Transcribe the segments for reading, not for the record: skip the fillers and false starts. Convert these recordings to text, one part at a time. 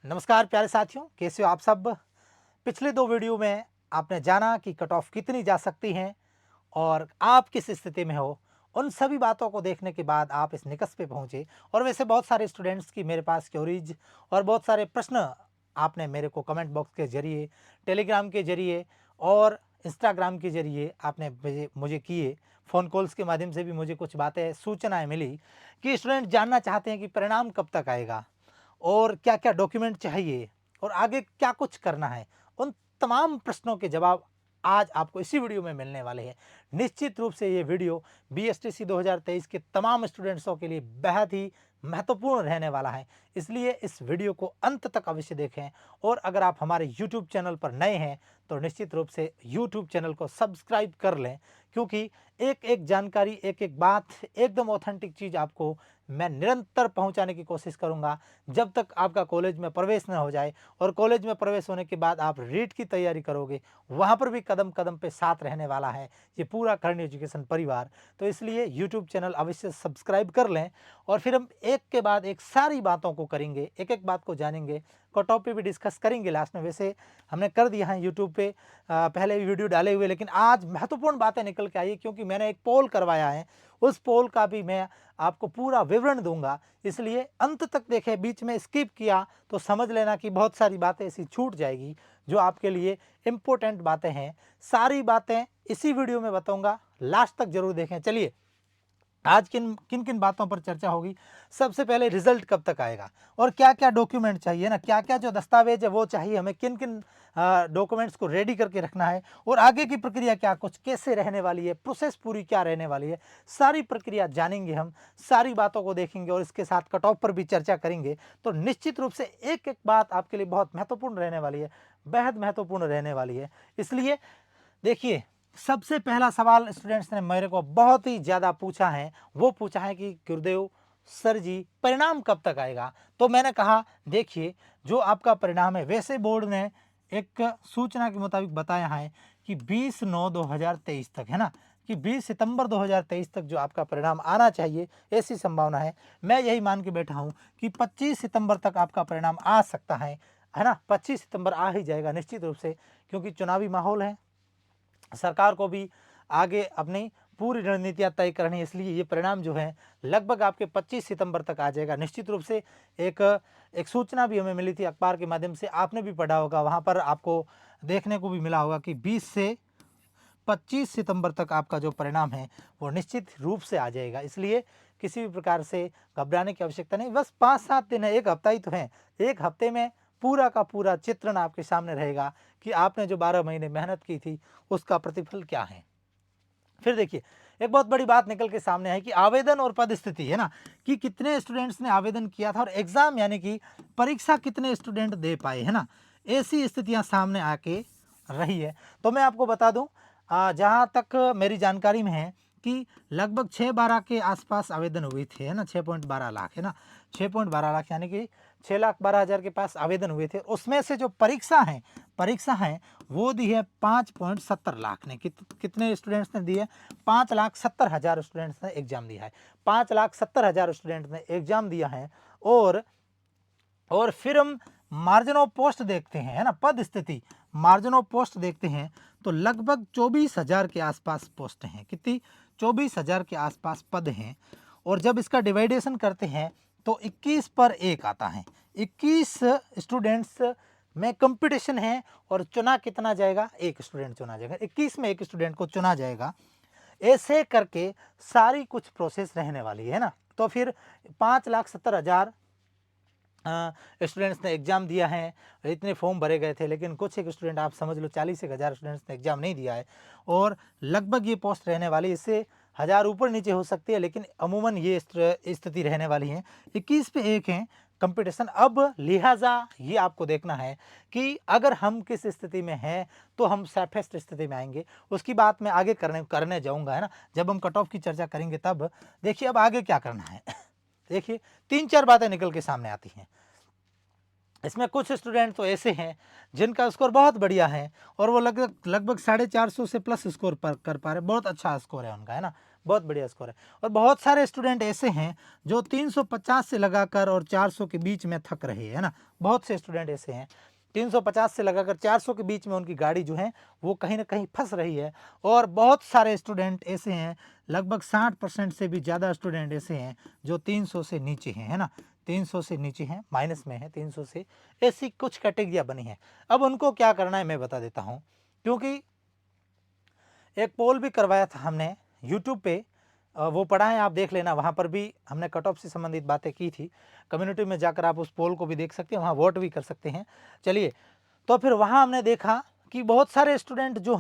नमस्कार प्यारे साथियों, कैसे हो आप सब। पिछले दो वीडियो में आपने जाना कि कट ऑफ कितनी जा सकती हैं और आप किस स्थिति में हो। उन सभी बातों को देखने के बाद आप इस निष्कर्ष पे पहुंचे। और वैसे बहुत सारे स्टूडेंट्स की मेरे पास क्वेरीज और बहुत सारे प्रश्न आपने मेरे को कमेंट बॉक्स के जरिए, टेलीग्राम के जरिए और इंस्टाग्राम के जरिए आपने मुझे किए। फ़ोन कॉल्स के माध्यम से भी मुझे कुछ बातें सूचनाएं मिली कि स्टूडेंट जानना चाहते हैं कि परिणाम कब तक आएगा और क्या क्या डॉक्यूमेंट चाहिए और आगे क्या कुछ करना है। उन तमाम प्रश्नों के जवाब आज आपको इसी वीडियो में मिलने वाले हैं। निश्चित रूप से ये वीडियो बीएसटीसी 2023 के तमाम स्टूडेंट्सों के लिए बेहद ही महत्वपूर्ण रहने वाला है, इसलिए इस वीडियो को अंत तक अवश्य देखें। और अगर आप हमारे यूट्यूब चैनल पर नए हैं तो निश्चित रूप से यूट्यूब चैनल को सब्सक्राइब कर लें, क्योंकि एक एक जानकारी, एक एक बात, एकदम ऑथेंटिक चीज़ आपको मैं निरंतर पहुंचाने की कोशिश करूंगा जब तक आपका कॉलेज में प्रवेश न हो जाए। और कॉलेज में प्रवेश होने के बाद आप रीट की तैयारी करोगे, वहाँ पर भी कदम कदम पे साथ रहने वाला है ये पूरा करनी एजुकेशन परिवार। तो इसलिए यूट्यूब चैनल अवश्य सब्सक्राइब कर लें और फिर हम एक के बाद एक सारी बातों को करेंगे, एक एक बात को जानेंगे, कट ऑफ पे भी डिस्कस करेंगे लास्ट में। वैसे हमने कर दिया है यूट्यूब पे पहले भी वीडियो डाले हुए, लेकिन आज महत्वपूर्ण बातें निकल के आई क्योंकि मैंने एक पोल करवाया है। उस पोल का भी मैं आपको पूरा विवरण दूंगा, इसलिए अंत तक देखें। बीच में स्किप किया तो समझ लेना कि बहुत सारी बातें ऐसी छूट जाएगी जो आपके लिए इम्पोर्टेंट बातें हैं। सारी बातें इसी वीडियो में बताऊंगा, लास्ट तक जरूर देखें। चलिए आज किन किन किन बातों पर चर्चा होगी। सबसे पहले रिजल्ट कब तक आएगा और क्या क्या डॉक्यूमेंट चाहिए ना, क्या क्या जो दस्तावेज है वो चाहिए, हमें किन किन डॉक्यूमेंट्स को रेडी करके रखना है और आगे की प्रक्रिया क्या कुछ कैसे रहने वाली है, प्रोसेस पूरी क्या रहने वाली है, सारी प्रक्रिया जानेंगे हम, सारी बातों को देखेंगे और इसके साथ कट ऑफ पर भी चर्चा करेंगे। तो निश्चित रूप से एक एक बात आपके लिए बहुत महत्वपूर्ण रहने वाली है, बेहद महत्वपूर्ण रहने वाली है। इसलिए देखिए, सबसे पहला सवाल स्टूडेंट्स ने मेरे को बहुत ही ज़्यादा पूछा है, वो पूछा है कि गुरुदेव सर जी परिणाम कब तक आएगा। तो मैंने कहा देखिए, जो आपका परिणाम है, वैसे बोर्ड ने एक सूचना के मुताबिक बताया है कि 20/9/2023 तक, है ना, कि 20 सितंबर 2023 तक जो आपका परिणाम आना चाहिए, ऐसी संभावना है। मैं यही मान के बैठा हूँ कि 25 सितंबर तक आपका परिणाम आ सकता है ना। 25 सितंबर आ ही जाएगा निश्चित रूप से, क्योंकि चुनावी माहौल है, सरकार को भी आगे अपनी पूरी रणनीतियां तय करनी है, इसलिए ये परिणाम जो है लगभग आपके 25 सितंबर तक आ जाएगा निश्चित रूप से। एक एक सूचना भी हमें मिली थी अखबार के माध्यम से, आपने भी पढ़ा होगा, वहाँ पर आपको देखने को भी मिला होगा कि 20 से 25 सितंबर तक आपका जो परिणाम है वो निश्चित रूप से आ जाएगा। इसलिए किसी भी प्रकार से घबराने की आवश्यकता नहीं, बस 5-7 दिन है, एक हफ्ता ही तो है। एक हफ्ते में पूरा का पूरा चित्रण आपके सामने रहेगा कि आपने जो 12 महीने मेहनत की थी उसका प्रतिफल क्या है। फिर देखिए, एक बहुत बड़ी बात निकल के सामने है कि आवेदन और पद स्थिति, है ना, कि कितने स्टूडेंट्स ने आवेदन किया था और एग्जाम यानी कि परीक्षा कितने स्टूडेंट दे पाए, है ना, ऐसी स्थितियां सामने आके रही है। तो मैं आपको बता दूं, जहां तक मेरी जानकारी में है कि लगभग 6-12 के आसपास आवेदन हुए थे, है ना, 6.12 लाख, है ना, 6.12 लाख यानी कि 6,12,000 के पास आवेदन हुए थे। उसमें से जो परीक्षा है वो दी है 5.70 लाख ने। कितने स्टूडेंट्स ने दी है? 5,70,000 स्टूडेंट्स ने एग्जाम दिया है। 5,70,000 स्टूडेंट्स ने एग्जाम दिया है। और फिर हम मार्जिन ऑफ पोस्ट देखते हैं, है ना, पद स्थिति, मार्जिन ऑफ पोस्ट देखते हैं तो लगभग 24,000 के आसपास पोस्ट हैं। कितनी? 24,000 के आसपास पद हैं। और जब इसका डिवाइडेशन करते हैं तो 21 पर 1 आता है। 21 स्टूडेंट्स में कंपटीशन है और चुना कितना जाएगा? एक स्टूडेंट चुना जाएगा, 21 में एक स्टूडेंट को चुना जाएगा। ऐसे करके सारी कुछ प्रोसेस रहने वाली है ना। तो फिर 5,70,000 स्टूडेंट्स ने एग्जाम दिया है, इतने फॉर्म भरे गए थे, लेकिन कुछ एक स्टूडेंट, आप समझ लो 40,000 स्टूडेंट्स ने एग्जाम नहीं दिया है और लगभग ये पोस्ट रहने वाली, इससे 1000 ऊपर नीचे हो सकती है, लेकिन अमूमन ये स्थिति रहने वाली है। 21 पे 1 है कंपटीशन। अब लिहाजा ये आपको देखना है कि अगर हम किस स्थिति में हैं तो हम सेफेस्ट स्थिति में आएंगे। उसकी बात मैं आगे करने जाऊंगा, है ना, जब हम कट ऑफ की चर्चा करेंगे तब। देखिए अब आगे क्या करना है। देखिए 3-4 बातें निकल के सामने आती हैं। इसमें कुछ स्टूडेंट तो ऐसे हैं जिनका स्कोर बहुत बढ़िया है और वो लगभग 450 से प्लस स्कोर पर कर पा रहे, बहुत अच्छा स्कोर है उनका, है ना, बहुत बढ़िया स्कोर है। और बहुत सारे स्टूडेंट ऐसे हैं जो 350 से लगाकर और 400 के बीच में थक रहे हैं, है ना। बहुत से स्टूडेंट ऐसे हैं 350 से लगाकर 400 के बीच में उनकी गाड़ी जो है वो कहीं ना कहीं फंस रही है। और बहुत सारे स्टूडेंट ऐसे हैं, लगभग 60% से भी ज़्यादा स्टूडेंट ऐसे हैं जो 300 से नीचे हैं, है ना। 300 से नीचे हैं, माइनस में है 300 से, ऐसी कुछ कैटेगरियाँ बनी हैं। अब उनको क्या करना है मैं बता देता हूँ, क्योंकि एक पोल भी करवाया था हमने यूट्यूब पे, वो पढ़ा है, आप देख लेना, वहाँ पर भी हमने कट ऑफ से संबंधित बातें की थी। कम्युनिटी में जाकर आप उस पोल को भी देख सकते हैं, वहाँ वोट भी कर सकते हैं। चलिए, तो फिर वहाँ हमने देखा कि बहुत सारे स्टूडेंट जो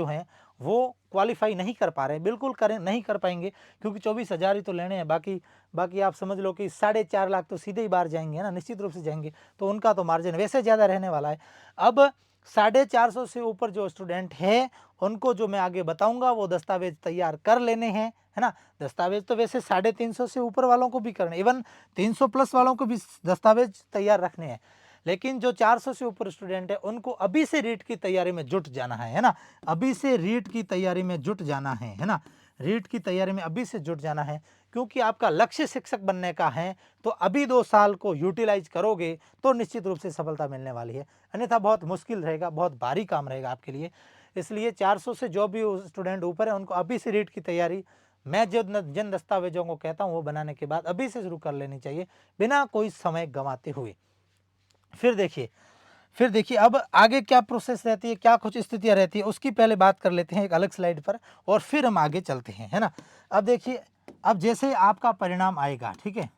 हैं वो क्वालिफाई नहीं कर पा रहे हैं, बिल्कुल नहीं कर पाएंगे, क्योंकि 24,000 ही तो लेने हैं। बाकी आप समझ लो कि 4.5 लाख तो सीधे ही बाहर जाएंगे ना, निश्चित रूप से जाएंगे, तो उनका तो मार्जिन वैसे ज़्यादा रहने वाला है। अब 450 से ऊपर जो स्टूडेंट है उनको जो मैं आगे बताऊंगा वो दस्तावेज तैयार कर लेने हैं, है ना। दस्तावेज तो वैसे 350 से ऊपर वालों को भी करने, इवन 300 प्लस वालों को भी दस्तावेज तैयार रखने हैं, लेकिन जो 400 से ऊपर स्टूडेंट है उनको अभी से रीट की तैयारी में जुट जाना है ना। अभी से रीट की तैयारी में जुट जाना है ना। रीट की तैयारी में अभी से जुट जाना है, क्योंकि आपका लक्ष्य शिक्षक बनने का है, तो अभी 2 साल को यूटिलाइज करोगे तो निश्चित रूप से सफलता मिलने वाली है, अन्यथा बहुत मुश्किल रहेगा, बहुत भारी काम रहेगा आपके लिए। इसलिए 400 से जो भी स्टूडेंट ऊपर है उनको अभी से रीट की तैयारी मैं जो जिन दस्तावेजों को कहता हूँ वो बनाने के बाद अभी से शुरू कर लेनी चाहिए, बिना कोई समय गंवाते हुए। फिर देखिए अब आगे क्या प्रोसेस रहती है, क्या कुछ स्थितियां रहती है, उसकी पहले बात कर लेते हैं एक अलग स्लाइड पर, और फिर हम आगे चलते हैं, है ना। अब देखिए, अब जैसे ही आपका परिणाम आएगा, ठीक है,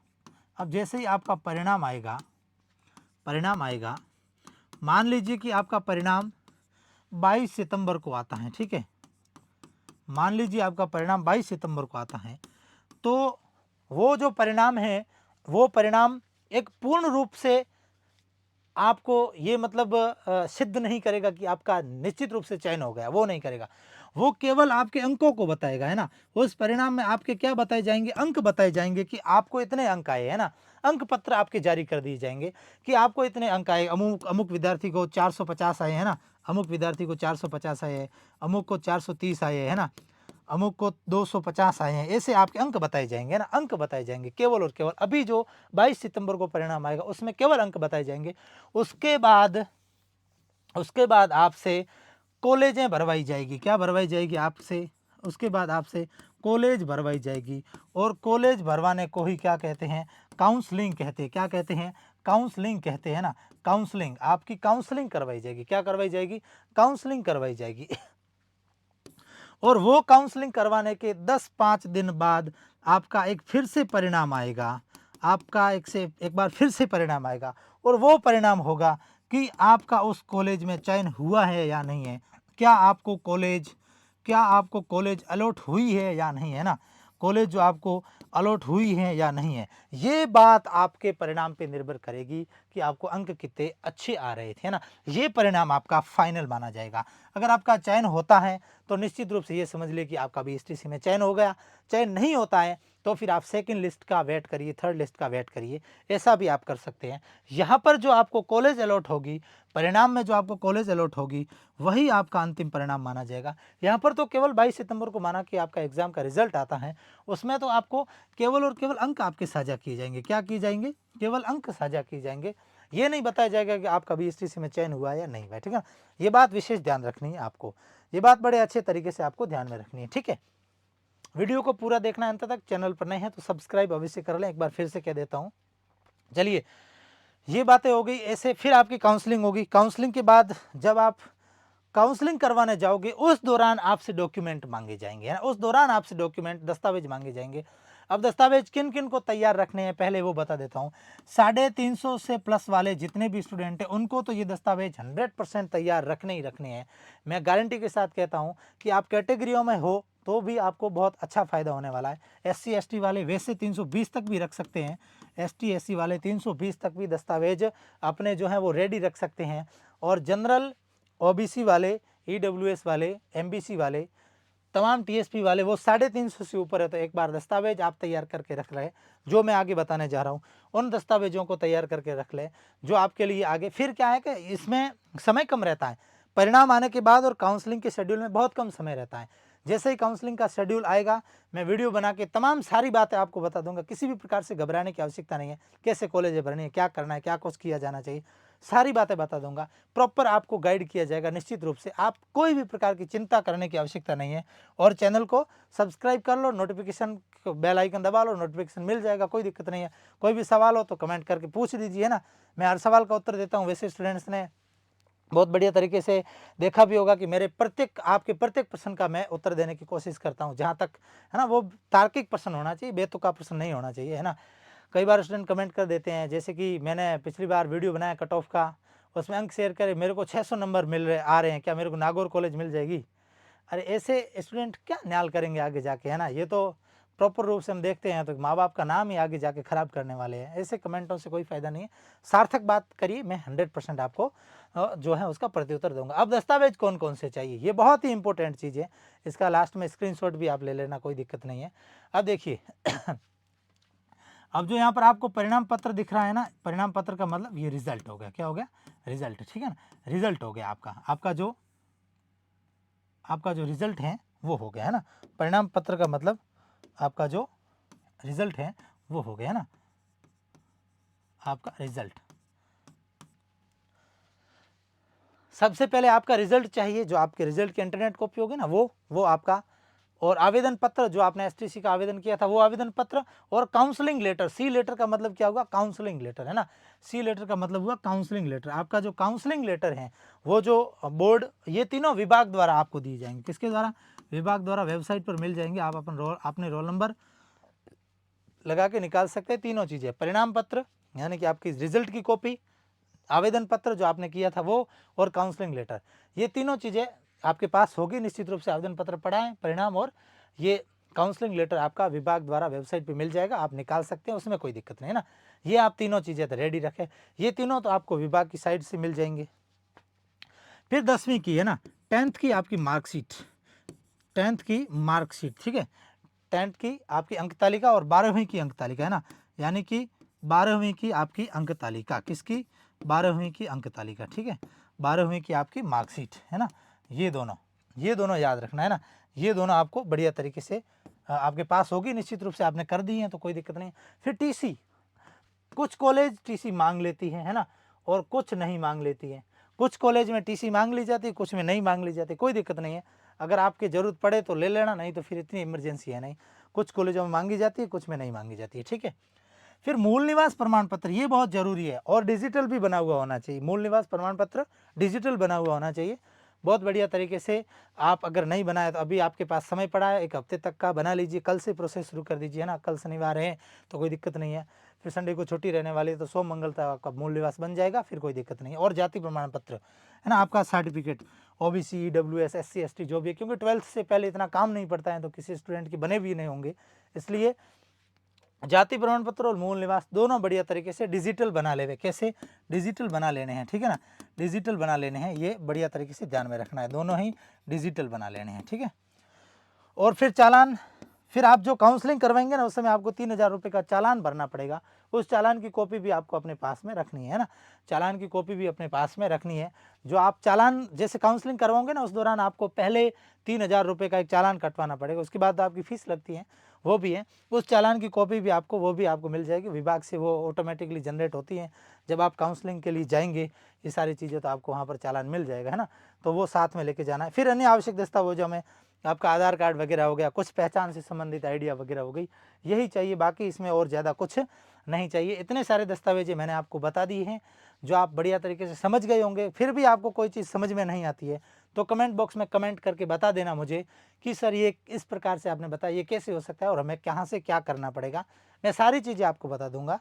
अब जैसे ही आपका परिणाम आएगा, मान लीजिए कि आपका परिणाम 22 सितंबर को आता है, ठीक है, मान लीजिए आपका परिणाम 22 सितंबर को आता है, तो वो जो परिणाम है वो परिणाम एक पूर्ण रूप से आपको ये मतलब सिद्ध नहीं करेगा कि आपका निश्चित रूप से चयन हो गया, वो नहीं करेगा। वो केवल आपके अंकों को बताएगा, है ना। उस परिणाम में आपके क्या बताए जाएंगे, अंक बताए जाएंगे कि आपको इतने अंक आए, है ना। अंक पत्र आपके जारी कर दिए जाएंगे कि आपको इतने अंक आए, अमुक विद्यार्थी को 450 आए, है ना, अमुक विद्यार्थी को 450 आए, अमुक को 430 आए, है ना, अमुक को 250 आए हैं, ऐसे आपके अंक बताए जाएंगे ना, अंक बताए जाएंगे केवल और केवल। अभी जो 22 सितंबर को परिणाम आएगा उसमें केवल अंक बताए जाएंगे। उसके बाद आपसे कॉलेजें भरवाई जाएगी, क्या भरवाई जाएगी आपसे, उसके बाद आपसे कॉलेज भरवाई जाएगी, और कॉलेज भरवाने को ही क्या कहते हैं, काउंसलिंग कहते हैं। क्या कहते हैं, काउंसलिंग कहते हैं ना। काउंसलिंग, आपकी काउंसलिंग करवाई जाएगी, क्या करवाई जाएगी, काउंसलिंग करवाई जाएगी। और वो काउंसलिंग करवाने के 10-5 दिन बाद आपका एक फिर से परिणाम आएगा, आपका एक बार फिर से परिणाम आएगा, और वो परिणाम होगा कि आपका उस कॉलेज में चयन हुआ है या नहीं है, क्या आपको कॉलेज अलॉट हुई है या नहीं, है ना। कॉलेज जो आपको अलॉट हुई है या नहीं है, ये बात आपके परिणाम पे निर्भर करेगी कि आपको अंक कितने अच्छे आ रहे थे, ना। ये परिणाम आपका फाइनल माना जाएगा। अगर आपका चयन होता है तो निश्चित रूप से ये समझ ले कि आपका भी STC में चयन हो गया। चयन नहीं होता है तो फिर आप सेकंड लिस्ट का वेट करिए, थर्ड लिस्ट का वेट करिए, ऐसा भी आप कर सकते हैं। यहाँ पर जो आपको कॉलेज अलॉट होगी, परिणाम में जो आपको कॉलेज अलॉट होगी, वही आपका अंतिम परिणाम माना जाएगा। यहाँ पर तो केवल 22 सितंबर को माना कि आपका एग्जाम का रिजल्ट आता है, उसमें तो आपको केवल और केवल अंक आपके साझा किए जाएंगे। क्या किए जाएंगे, केवल अंक साझा किए जाएंगे। ये नहीं बताया जाएगा कि आपका भी STC में चयन हुआ है या नहीं हुआ है, ठीक है। ये बात विशेष ध्यान रखनी है आपको, ये बात बड़े अच्छे तरीके से आपको ध्यान में रखनी है, ठीक है। वीडियो को पूरा देखना है अंत तक, चैनल पर नए हैं तो सब्सक्राइब अवश्य कर लें, एक बार फिर से कह देता हूँ। चलिए, ये बातें हो गई। ऐसे फिर आपकी काउंसलिंग होगी। काउंसलिंग के बाद जब आप काउंसलिंग करवाने जाओगे उस दौरान आपसे डॉक्यूमेंट मांगे जाएंगे, है ना। उस दौरान आपसे डॉक्यूमेंट, दस्तावेज मांगे जाएंगे। अब दस्तावेज किन किन को तैयार रखने हैं पहले वो बता देता हूँ। 350 से प्लस वाले जितने भी स्टूडेंट हैं उनको तो ये दस्तावेज 100% तैयार रखने ही रखने हैं। मैं गारंटी के साथ कहता हूँ कि आप कैटेगरियों में हो तो भी आपको बहुत अच्छा फ़ायदा होने वाला है। SC ST वाले वैसे 320 तक भी रख सकते हैं, ST SC वाले 320 तक भी दस्तावेज अपने जो है वो रेडी रख सकते हैं। और जनरल, OBC वाले, EWS वाले, MBC वाले, तमाम TSP वाले वो 350 से ऊपर है तो एक बार दस्तावेज आप तैयार करके रख रहे हैं, जो मैं आगे बताने जा रहा हूँ उन दस्तावेजों को तैयार करके रख लें, जो आपके लिए आगे फिर क्या है कि इसमें समय कम रहता है। परिणाम आने के बाद और काउंसलिंग के शेड्यूल में बहुत कम समय रहता है। जैसे ही काउंसलिंग का शेड्यूल आएगा मैं वीडियो बना के तमाम सारी बातें आपको बता दूंगा। किसी भी प्रकार से घबराने की आवश्यकता नहीं है। कैसे कॉलेज भरनी है, क्या करना है, क्या कुछ किया जाना चाहिए, सारी बातें बता दूंगा। प्रॉपर आपको गाइड किया जाएगा निश्चित रूप से। आप कोई भी प्रकार की चिंता करने की आवश्यकता नहीं है। और चैनल को सब्सक्राइब कर लो, नोटिफिकेशन बेल आइकन दबा लो, नोटिफिकेशन मिल जाएगा, कोई दिक्कत नहीं है। कोई भी सवाल हो तो कमेंट करके पूछ दीजिए ना, मैं हर सवाल का उत्तर देता हूँ। वैसे स्टूडेंट्स ने बहुत बढ़िया तरीके से देखा भी होगा कि मेरे आपके प्रत्येक प्रश्न का मैं उत्तर देने की कोशिश करता हूँ, जहाँ तक है ना वो तार्किक प्रश्न होना चाहिए, बेतुका प्रश्न नहीं होना चाहिए, है ना। कई बार स्टूडेंट कमेंट कर देते हैं, जैसे कि मैंने पिछली बार वीडियो बनाया कट ऑफ का, उसमें अंक शेयर करे, मेरे को 600 नंबर आ रहे हैं, क्या मेरे को नागौर कॉलेज मिल जाएगी। अरे ऐसे स्टूडेंट क्या न्याल करेंगे आगे जाके, है ना। ये तो प्रॉपर रूप से हम देखते हैं तो माँ बाप का नाम ही आगे जाके खराब करने वाले हैं। ऐसे कमेंटों से कोई फायदा नहीं है। सार्थक बात करिए, मैं 100% आपको जो है उसका प्रत्युत्तर दूंगा। अब दस्तावेज कौन कौन से चाहिए, ये बहुत ही इंपॉर्टेंट चीज़ है। इसका लास्ट में स्क्रीनशॉट भी आप ले लेना, कोई दिक्कत नहीं है। अब देखिए अब जो यहाँ पर आपको परिणाम पत्र दिख रहा है ना, परिणाम पत्र का मतलब ये रिजल्ट हो गया। क्या हो गया? रिजल्ट, ठीक है ना। रिजल्ट हो गया आपका जो रिजल्ट है वो हो गया, है ना। परिणाम पत्र का मतलब आपका जो रिजल्ट है वो हो गया, है ना, आपका रिजल्ट। सबसे पहले आपका रिजल्ट चाहिए, जो आपके रिजल्ट की इंटरनेट कॉपी होगी ना वो आपका, और आवेदन पत्र जो आपने एसटीसी का आवेदन किया था वो आवेदन पत्र, और काउंसलिंग लेटर। सी लेटर का मतलब क्या हुआ? काउंसलिंग लेटर, है ना। सी लेटर का मतलब हुआ काउंसलिंग लेटर। आपका जो काउंसलिंग लेटर है वो जो बोर्ड, ये तीनों विभाग द्वारा आपको दी जाएंगे। किसके द्वारा? विभाग द्वारा वेबसाइट पर मिल जाएंगे। आप अपने रोल नंबर लगा के निकाल सकते हैं। तीनों चीज़ें, परिणाम पत्र यानी कि आपकी रिजल्ट की कॉपी, आवेदन पत्र जो आपने किया था वो, और काउंसलिंग लेटर, ये तीनों चीज़ें आपके पास होगी निश्चित रूप से। आवेदन पत्र पढ़ाएं, परिणाम और ये काउंसलिंग लेटर आपका विभाग द्वारा वेबसाइट पे मिल जाएगा, आप निकाल सकते हैं, उसमें कोई दिक्कत नहीं है ना। ये आप तीनों चीज़ें तो रेडी रखें। ये तीनों तो आपको विभाग की साइड से मिल जाएंगे। फिर 10वीं की, है ना, 10th की आपकी मार्कशीट, 10th की मार्कशीट, ठीक है। 10th की आपकी अंक तालिका और 12वीं की अंक तालिका, है ना। यानी कि 12वीं की आपकी अंक तालिका, किसकी? 12वीं की अंक तालिका, ठीक है। 12वीं की आपकी मार्कशीट, है ना। ये दोनों याद रखना, है ना। ये दोनों आपको बढ़िया तरीके से आपके पास होगी निश्चित रूप से। आपने कर दी है तो कोई दिक्कत नहीं। फिर टीसी, कुछ कॉलेज टीसी मांग लेती है ना, और कुछ नहीं मांग लेती है। कुछ कॉलेज में टीसी मांग ली जाती है, कुछ में नहीं मांग ली जाती, कोई दिक्कत नहीं है। अगर आपकी ज़रूरत पड़े तो ले लेना, नहीं तो फिर इतनी इमरजेंसी है नहीं। कुछ कॉलेजों में मांगी जाती है, कुछ में नहीं मांगी जाती है, ठीक है। फिर मूल निवास प्रमाण पत्र, ये बहुत ज़रूरी है, और डिजिटल भी बना हुआ होना चाहिए। मूल निवास प्रमाण पत्र डिजिटल बना हुआ होना चाहिए, बहुत बढ़िया तरीके से। आप अगर नहीं बनाए तो अभी आपके पास समय पड़ा है, 1 हफ्ते तक का बना लीजिए, कल से प्रोसेस शुरू कर दीजिए ना। कल शनिवार है तो कोई दिक्कत नहीं है, फिर संडे को छुट्टी रहने वाली है तो सोम मंगल तक आपका मूल निवास बन जाएगा, फिर कोई दिक्कत नहीं है। और जाति प्रमाण पत्र, है ना, आपका certificate, OBC, EWS, SC, ST जो भी है, क्योंकि 12th से पहले इतना काम नहीं पड़ता है तो किसी स्टूडेंट के बने भी नहीं होंगे, इसलिए जाति प्रमाण पत्र और मूल निवास दोनों बढ़िया तरीके से डिजिटल बना लेवे। कैसे? डिजिटल बना लेने हैं, ठीक है ना। डिजिटल बना लेने हैं, ये बढ़िया तरीके से ध्यान में रखना है, दोनों ही डिजिटल बना लेने हैं, ठीक है। और फिर चालान, फिर आप जो काउंसलिंग करवाएंगे ना उस समय आपको 3000 रुपये का चालान भरना पड़ेगा। उस चालान की कॉपी भी आपको अपने पास में रखनी है ना। चालान की कॉपी भी अपने पास में रखनी है। जो आप चालान जैसे काउंसलिंग करवाओगे ना उस दौरान आपको पहले 3000 रुपये का एक चालान कटवाना पड़ेगा, उसके बाद आपकी फ़ीस लगती है, वो भी है। उस चालान की कॉपी भी आपको मिल जाएगी विभाग से, वो ऑटोमेटिकली जनरेट होती है। जब आप काउंसलिंग के लिए जाएंगे ये सारी चीज़ें तो आपको वहाँ पर चालान मिल जाएगा, है ना। तो वो साथ में लेके जाना है। फिर अन्य आवश्यक दस्तावेजों में आपका आधार कार्ड वगैरह हो गया, कुछ पहचान से संबंधित आइडिया वगैरह हो गई, यही चाहिए, बाकी इसमें और ज़्यादा कुछ नहीं चाहिए। इतने सारे दस्तावेजें मैंने आपको बता दिए हैं जो आप बढ़िया तरीके से समझ गए होंगे। फिर भी आपको कोई चीज़ समझ में नहीं आती है तो कमेंट बॉक्स में कमेंट करके बता देना मुझे कि सर ये इस प्रकार से आपने बताया, ये कैसे हो सकता है और हमें कहाँ से क्या करना पड़ेगा। मैं सारी चीज़ें आपको बता दूंगा।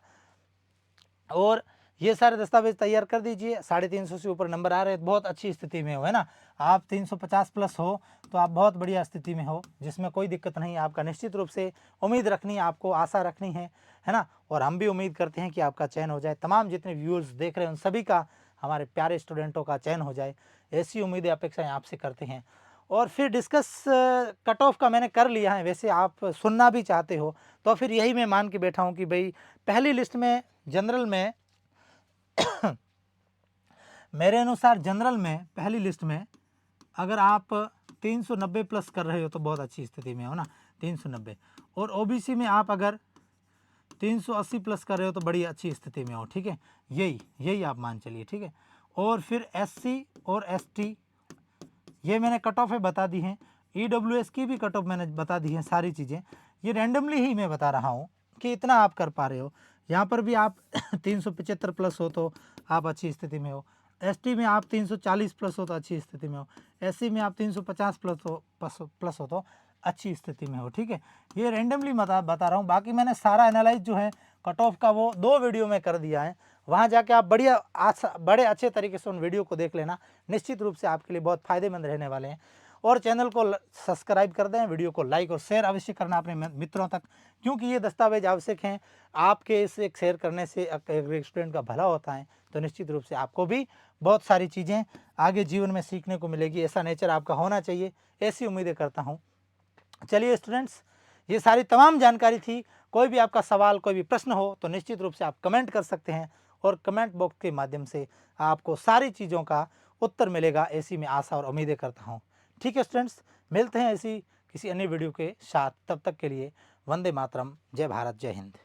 और ये सारे दस्तावेज तैयार कर दीजिए। 350 से ऊपर नंबर आ रहे हैं, बहुत अच्छी स्थिति में हो, है ना। आप 350 प्लस हो तो आप बहुत बढ़िया स्थिति में हो, जिसमें कोई दिक्कत नहीं है। आपका निश्चित रूप से उम्मीद रखनी है, आपको आशा रखनी है ना। और हम भी उम्मीद करते हैं कि आपका चयन हो जाए, तमाम जितने व्यूअर्स देख रहे हैं उन सभी का, हमारे प्यारे स्टूडेंटों का चयन हो जाए, ऐसी उम्मीदें अपेक्षाएं आपसे करते हैं। और फिर डिस्कस कट ऑफ का मैंने कर लिया है, वैसे आप सुनना भी चाहते हो तो फिर यही मैं मान के बैठा हूँ कि भाई पहली लिस्ट में जनरल में मेरे अनुसार जनरल में पहली लिस्ट में अगर आप 390 प्लस कर रहे हो तो बहुत अच्छी स्थिति में हो ना, 390। और ओबीसी में आप अगर 380 प्लस कर रहे हो तो बड़ी अच्छी स्थिति में हो, ठीक है, यही आप मान चलिए, ठीक है। और फिर एससी और एसटी ये मैंने कट ऑफ बता दी हैं, ईडब्ल्यूएस की भी कट ऑफ मैंने बता दी है, सारी चीज़ें ये रैंडमली ही मैं बता रहा हूँ कि इतना आप कर पा रहे हो। यहाँ पर भी आप 375 प्लस हो तो आप अच्छी स्थिति में हो, एसटी में आप 340 प्लस हो तो अच्छी स्थिति में हो, एससी में आप 350 प्लस हो तो अच्छी स्थिति में हो, ठीक है। ये रैंडमली बता रहा हूँ, बाकी मैंने सारा एनालाइज जो है कट ऑफ का वो 2 वीडियो में कर दिया है, वहाँ जाके आप बड़े अच्छे तरीके से उन वीडियो को देख लेना, निश्चित रूप से आपके लिए बहुत फ़ायदेमंद रहने वाले हैं। और चैनल को सब्सक्राइब कर दें, वीडियो को लाइक और शेयर अवश्य करना अपने मित्रों तक, क्योंकि ये दस्तावेज आवश्यक हैं। आपके इस एक शेयर करने से एक स्टूडेंट का भला होता है, तो निश्चित रूप से आपको भी बहुत सारी चीज़ें आगे जीवन में सीखने को मिलेगी। ऐसा नेचर आपका होना चाहिए, ऐसी उम्मीदें करता हूँ। चलिए स्टूडेंट्स, ये सारी तमाम जानकारी थी। कोई भी आपका सवाल, कोई भी प्रश्न हो तो निश्चित रूप से आप कमेंट कर सकते हैं, और कमेंट बॉक्स के माध्यम से आपको सारी चीज़ों का उत्तर मिलेगा, ऐसी मैं आशा और उम्मीदें करता हूँ। ठीक है स्टूडेंट्स, मिलते हैं ऐसी किसी अन्य वीडियो के साथ, तब तक के लिए वंदे मातरम, जय भारत, जय हिंद।